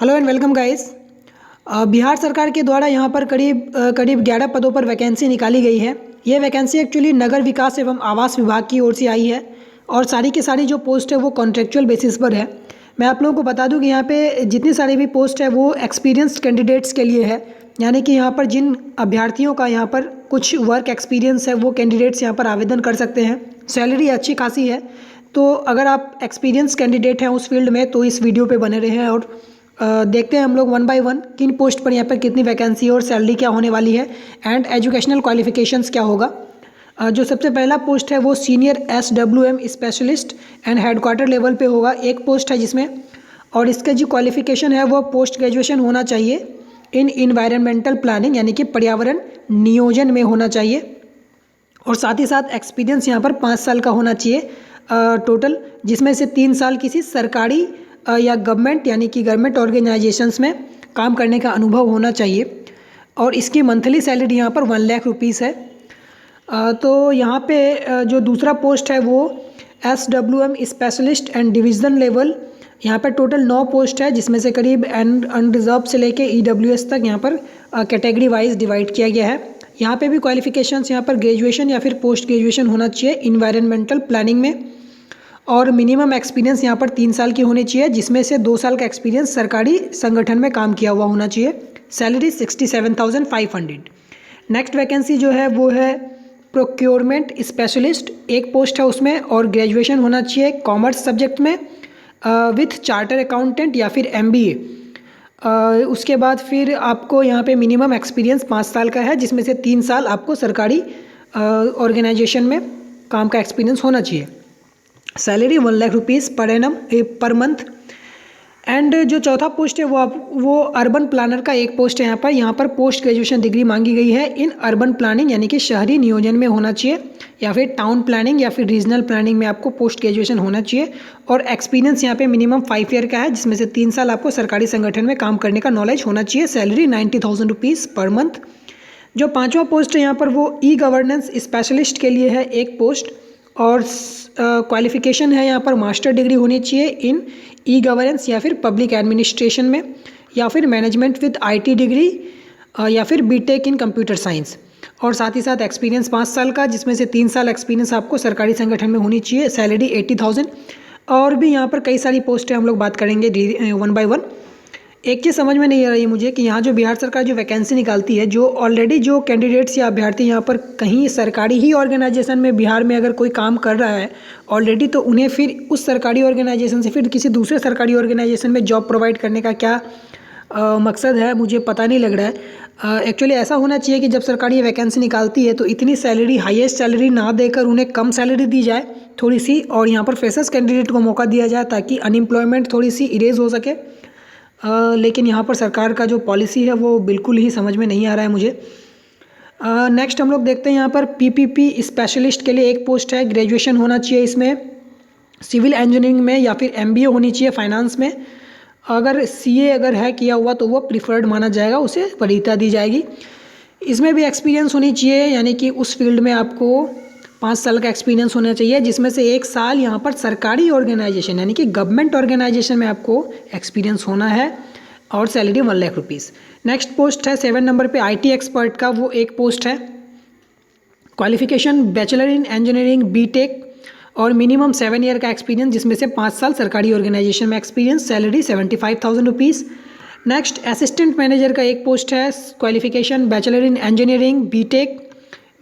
Hello and welcome guys. Bihar सरकार के द्वारा यहाँ पर करीब 11 पदों पर वैकेंसी निकाली गई है। ये वैकेंसी एक्चुअली नगर विकास एवं आवास विभाग की ओर से आई है और सारी की सारी जो पोस्ट है वो कॉन्ट्रेक्चुअल बेसिस पर है। मैं आप लोगों को बता दूं कि यहाँ पे जितनी सारी भी पोस्ट है वो एक्सपीरियंस्ड कैंडिडेट्स के लिए है, यानी कि यहाँ पर जिन अभ्यर्थियों का यहाँ पर कुछ वर्क एक्सपीरियंस है वो कैंडिडेट्स यहाँ पर आवेदन कर सकते हैं। सैलरी अच्छी खासी है, तो अगर आप एक्सपीरियंस कैंडिडेट हैं उस फील्ड में तो इस वीडियो पे बने रहें और देखते हैं हम लोग वन बाय वन किन पोस्ट पर यहाँ पर कितनी वैकेंसी और सैलरी क्या होने वाली है एंड एजुकेशनल क्वालिफिकेशंस क्या होगा। जो सबसे पहला पोस्ट है वो senior SWM specialist and headquarter level पे होगा। एक पोस्ट है जिसमें, और इसका जो क्वालिफिकेशन है वो पोस्ट ग्रेजुएशन होना चाहिए इन इन्वायरमेंटल प्लानिंग, यानी कि पर्यावरण नियोजन में होना चाहिए, और साथ ही साथ एक्सपीरियंस यहाँ पर 5 साल का होना चाहिए टोटल, जिसमें से 3 साल किसी सरकारी या गवर्नमेंट यानी कि गवर्नमेंट ऑर्गेनाइजेशंस में काम करने का अनुभव होना चाहिए। और इसकी मंथली सैलरी यहाँ पर 1 लाख रुपीज़ है। तो यहाँ पे जो दूसरा पोस्ट है वो SWM specialist and division level, यहाँ पर टोटल 9 पोस्ट है, जिसमें से करीब अनरिजर्व से लेके EWS तक यहाँ पर कैटेगरी वाइज डिवाइड किया गया है। यहाँ पे भी क्वालिफिकेशंस यहाँ पर ग्रेजुएशन या फिर पोस्ट ग्रेजुएशन होना चाहिए इन्वायरमेंटल प्लानिंग में, और मिनिमम एक्सपीरियंस यहाँ पर 3 साल की होनी चाहिए, जिसमें से 2 साल का एक्सपीरियंस सरकारी संगठन में काम किया हुआ होना चाहिए। सैलरी 67,500। नेक्स्ट वैकेंसी जो है वो है प्रोक्योरमेंट स्पेशलिस्ट। एक पोस्ट है उसमें, और ग्रेजुएशन होना चाहिए कॉमर्स सब्जेक्ट में विथ चार्टर अकाउंटेंट या फिर MBA। उसके बाद फिर आपको यहाँ पे मिनिमम एक्सपीरियंस 5 साल का है, जिसमें से 3 साल आपको सरकारी ऑर्गेनाइजेशन में काम का एक्सपीरियंस होना चाहिए। Salary 1 lakh rupees per annum per month. And जो चौथा पोस्ट है वो अर्बन प्लानर का एक पोस्ट है। यहाँ पर पोस्ट ग्रेजुएशन डिग्री मांगी गई है इन अर्बन प्लानिंग, यानी कि शहरी नियोजन में होना चाहिए, या फिर टाउन प्लानिंग या फिर रीजनल प्लानिंग में आपको पोस्ट ग्रेजुएशन होना चाहिए। और एक्सपीरियंस यहाँ पे मिनिमम 5 ईयर का है, जिसमें से 3 साल आपको सरकारी संगठन में काम करने का नॉलेज होना चाहिए। Salary 90,000 rupees per month. जो पाँचवा पोस्ट है यहाँ पर वो E-गवर्नेंस स्पेशलिस्ट के लिए है एक पोस्ट, और क्वालिफिकेशन है यहाँ पर मास्टर डिग्री होनी चाहिए इन E-गवर्नेंस या फिर पब्लिक एडमिनिस्ट्रेशन में, या फिर मैनेजमेंट विद IT डिग्री, या फिर BTech इन कंप्यूटर साइंस, और साथ ही साथ एक्सपीरियंस 5 साल का, जिसमें से 3 साल एक्सपीरियंस आपको सरकारी संगठन में होनी चाहिए। सैलरी 80,000। और भी यहाँ पर कई सारी पोस्टें हम लोग बात करेंगे वन बाय वन। एक चीज़ समझ में नहीं आ रही है मुझे कि यहाँ जो बिहार सरकार जो वैकेंसी निकालती है, जो ऑलरेडी जो कैंडिडेट्स या अभ्यर्थी यहाँ पर कहीं सरकारी ही ऑर्गेनाइजेशन में बिहार में अगर कोई काम कर रहा है ऑलरेडी, तो उन्हें फिर उस सरकारी ऑर्गेनाइजेशन से फिर किसी दूसरे सरकारी ऑर्गेनाइजेशन में जॉब प्रोवाइड करने का क्या मकसद है, मुझे पता नहीं लग रहा है। एक्चुअली ऐसा होना चाहिए कि जब सरकार ये वैकेंसी निकालती है तो इतनी सैलरी, हाईएस्ट सैलरी ना देकर उन्हें कम सैलरी दी जाए थोड़ी सी, और यहाँ पर फ्रेशर्स कैंडिडेट को मौका दिया जाए ताकि अनएम्प्लॉयमेंट थोड़ी सी इरेज हो सके। लेकिन यहाँ पर सरकार का जो पॉलिसी है वो बिल्कुल ही समझ में नहीं आ रहा है मुझे। नेक्स्ट हम लोग देखते हैं यहाँ पर PPP स्पेशलिस्ट के लिए एक पोस्ट है। ग्रेजुएशन होना चाहिए इसमें सिविल इंजीनियरिंग में, या फिर MBA होनी चाहिए फाइनेंस में। अगर CA अगर है किया हुआ तो वो प्रिफर्ड माना जाएगा, उसे वरीयता दी जाएगी। इसमें भी एक्सपीरियंस होनी चाहिए, यानी कि उस फील्ड में आपको 5 साल का एक्सपीरियंस होना चाहिए, जिसमें से 1 साल यहाँ पर सरकारी ऑर्गेनाइजेशन यानी कि गवर्नमेंट ऑर्गेनाइजेशन में आपको एक्सपीरियंस होना है, और salary 1 lakh rupees. Next post है 7 नंबर पे IT एक्सपर्ट का, वो एक पोस्ट है। Qualification bachelor in engineering BTech, और मिनिमम 7 ईयर का एक्सपीरियंस, जिसमें से 5 साल सरकारी ऑर्गेनाइजेशन में experience. Salary 75,000 rupees. Next assistant manager का एक पोस्ट है। Qualification bachelor in engineering BTech,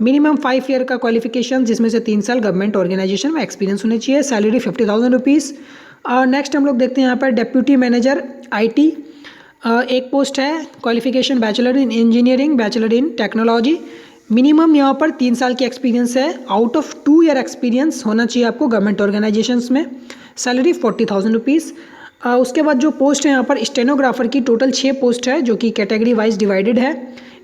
minimum 5 year का क्वालिफिकेशन, जिसमें से 3 साल गवर्नमेंट ऑर्गेनाइजेशन में एक्सपीरियंस होने चाहिए। Salary 50,000 rupees. और नेक्स्ट हम लोग देखते हैं यहाँ पर डेप्यूटी मैनेजर IT एक पोस्ट है। Qualification bachelor in engineering, bachelor in technology, minimum यहाँ पर 3 साल की एक्सपीरियंस है, आउट ऑफ 2 ईयर एक्सपीरियंस होना चाहिए आपको गवर्नमेंट ऑर्गेनाइजेशंस में। Salary 40,000 rupees. उसके बाद जो पोस्ट है यहाँ पर स्टेनोग्राफर की, टोटल 6 पोस्ट है जो कि कैटेगरी वाइज डिवाइडेड है।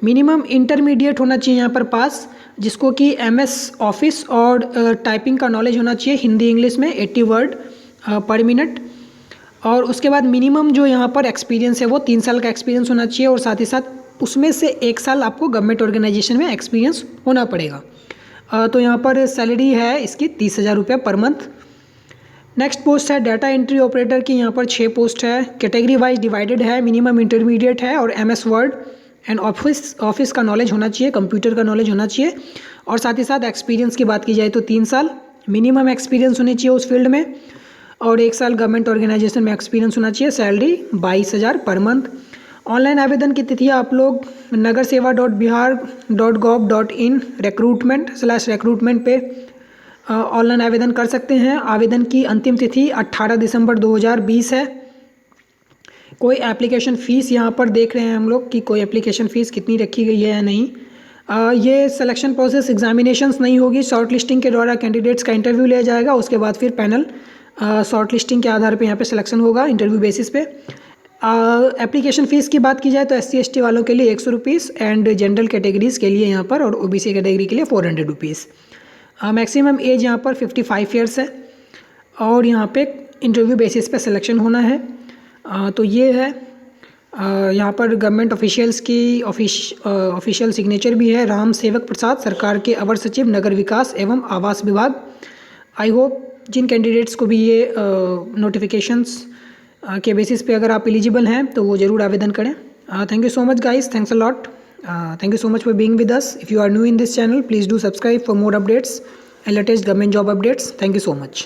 मिनिमम इंटरमीडिएट होना चाहिए यहाँ पर पास, जिसको कि MS ऑफिस और टाइपिंग का नॉलेज होना चाहिए हिंदी इंग्लिश में 80 वर्ड पर मिनट। और उसके बाद मिनिमम जो यहाँ पर एक्सपीरियंस है वो 3 साल का एक्सपीरियंस होना चाहिए, और साथ ही साथ उसमें से 1 साल आपको गवर्नमेंट ऑर्गेनाइजेशन में एक्सपीरियंस होना पड़ेगा। तो यहाँ पर सैलरी है इसकी 30,000 रुपये पर मंथ। नेक्स्ट पोस्ट है डाटा एंट्री ऑपरेटर की। यहाँ पर 6 पोस्ट है, कैटेगरी वाइज डिवाइडेड है, मिनिमम इंटरमीडिएट है और MS वर्ड एंड ऑफिस का नॉलेज होना चाहिए, कंप्यूटर का नॉलेज होना चाहिए। और साथ ही साथ एक्सपीरियंस की बात की जाए तो 3 साल मिनिमम एक्सपीरियंस होनी चाहिए उस फील्ड में और 1 साल गवर्नमेंट ऑर्गेनाइजेशन में एक्सपीरियंस होना चाहिए। Salary 22,000 per month. ऑनलाइन आवेदन की तिथि आप लोग nagarsewa.bihar.gov.in recruitment/recruitment पे ऑनलाइन आवेदन कर सकते हैं। आवेदन की अंतिम तिथि 18 दिसंबर 2020 है। कोई एप्लीकेशन फ़ीस यहाँ पर देख रहे हैं हम लोग कि कोई एप्लीकेशन फ़ीस कितनी रखी गई है या नहीं। ये सिलेक्शन प्रोसेस एग्जामिनेशंस नहीं होगी, शॉर्ट लिस्टिंग के द्वारा कैंडिडेट्स का इंटरव्यू लिया जाएगा, उसके बाद फिर पैनल शॉर्ट लिस्टिंग के आधार पे यहाँ पे सिलेक्शन होगा इंटरव्यू बेसिस पे। एप्लीकेशन फ़ीस की बात की जाए तो SC/ST वालों के लिए 100 रुपीज़ एंड जनरल कैटेगरीज़ के लिए यहाँ पर और OBC कैटेगरी के लिए 400 रुपीज़। मैक्सिमम एज यहाँ पर 55 ईयर्स है और यहाँ पे इंटरव्यू बेसिस पे सिलेक्शन होना है। तो ये है यहाँ पर गवर्नमेंट ऑफिशियल्स की ऑफिशियल सिग्नेचर भी है, राम सेवक प्रसाद, सरकार के अवर सचिव, नगर विकास एवं आवास विभाग। आई होप जिन कैंडिडेट्स को भी ये नोटिफिकेशंस के बेसिस पे अगर आप एलिजिबल हैं तो वो ज़रूर आवेदन करें। Thank you so much guys, thanks a lot, thank you so much for being with us. If you are new in this channel, please do subscribe for more updates and latest government job updates. Thank you so much.